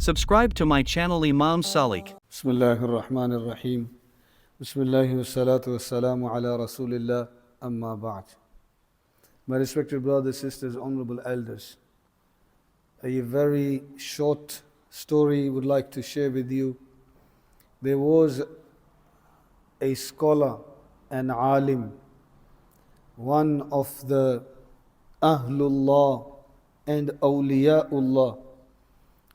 Subscribe to my channel Imam Salik. بسم الله الرحمن الرحيم بسم الله والصلاة والسلام على رسول الله أما بعد. My respected brothers, sisters, honorable elders, a very short story would like to share with you. There was a scholar, an alim, one of the Ahlullah and Awliyaullah.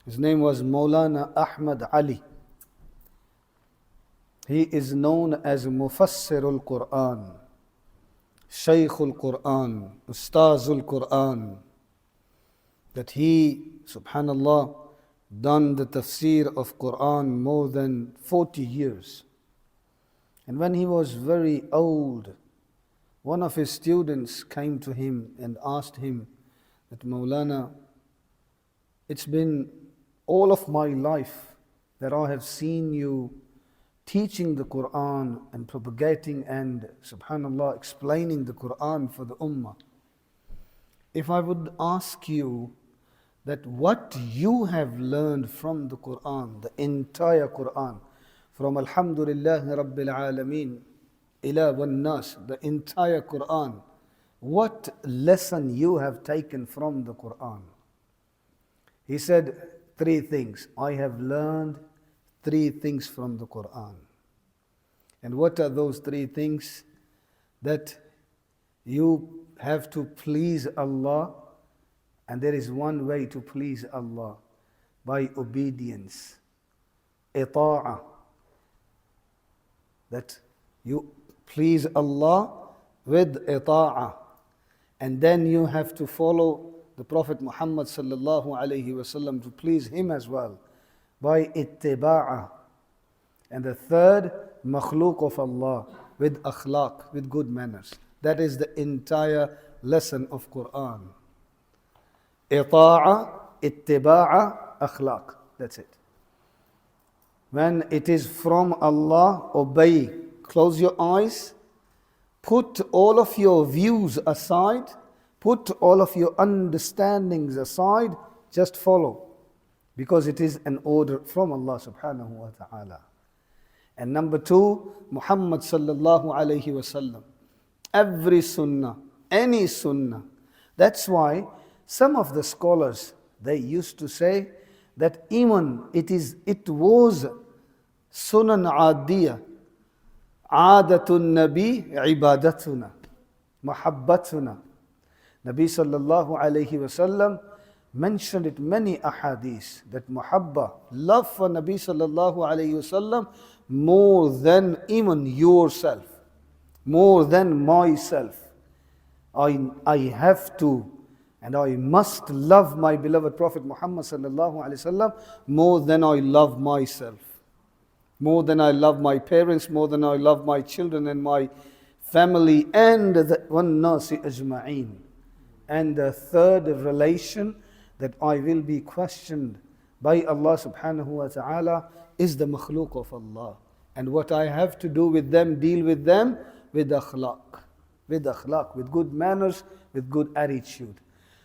His name was Maulana Ahmad Ali. He is known as Mufassirul Quran, Shaykhul Quran, Ustazul Quran. That he, subhanallah, done the tafsir of Quran more than 40 years. And when he was very old, one of his students came to him and asked him that, Maulana, it's been all of my life that I have seen you teaching the Quran and propagating and, subhanallah, explaining the Quran for the Ummah. If I would ask you that what you have learned from the Quran, the entire Quran, from Alhamdulillah Rabbil Alameen ila wan nas, the entire Quran, what lesson you have taken from the Quran? He said, 3 things. I have learned 3 things from the Quran. And what are those 3 things? That you have to please Allah, and there is one way to please Allah, by obedience, ita'ah. That you please Allah with ita'ah, and then you have to follow the Prophet Muhammad sallallahu alayhi wasallam to please him as well, by ittiba'ah. And the third, makhluk of Allah, with akhlaq, with good manners. That is the entire lesson of Quran. Ita'ah, ittiba'ah, akhlaq. That's it. When it is from Allah, obey. Close your eyes. Put all of your views aside. Put all of your understandings aside. Just follow. Because it is an order from Allah subhanahu wa ta'ala. And number 2, Muhammad sallallahu alayhi wasallam. Every sunnah, any sunnah. That's why some of the scholars, they used to say that even it was sunan adiyah. Adatun nabi ibadatuna. Mahabbatuna. Nabi sallallahu alayhi wasallam mentioned it many ahadith that muhabba, love for Nabi sallallahu alayhi wasallam more than even yourself, more than myself. I have to and I must love my beloved Prophet Muhammad sallallahu alayhi wasallam more than I love myself, more than I love my parents, more than I love my children and my family and the one nasi ajma'een. And the third relation that I will be questioned by Allah subhanahu wa ta'ala is the makhluk of Allah. And what I have to do with them, deal with them with akhlaq, with good manners, with good attitude.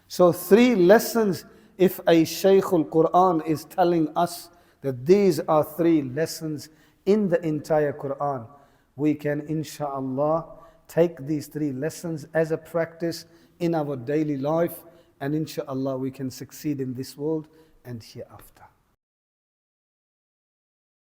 So 3 lessons, if a Shaykhul Quran is telling us that these are 3 lessons in the entire Quran, we can insha'Allah take these 3 lessons as a practice in our daily life, and insha'Allah we can succeed in this world and hereafter.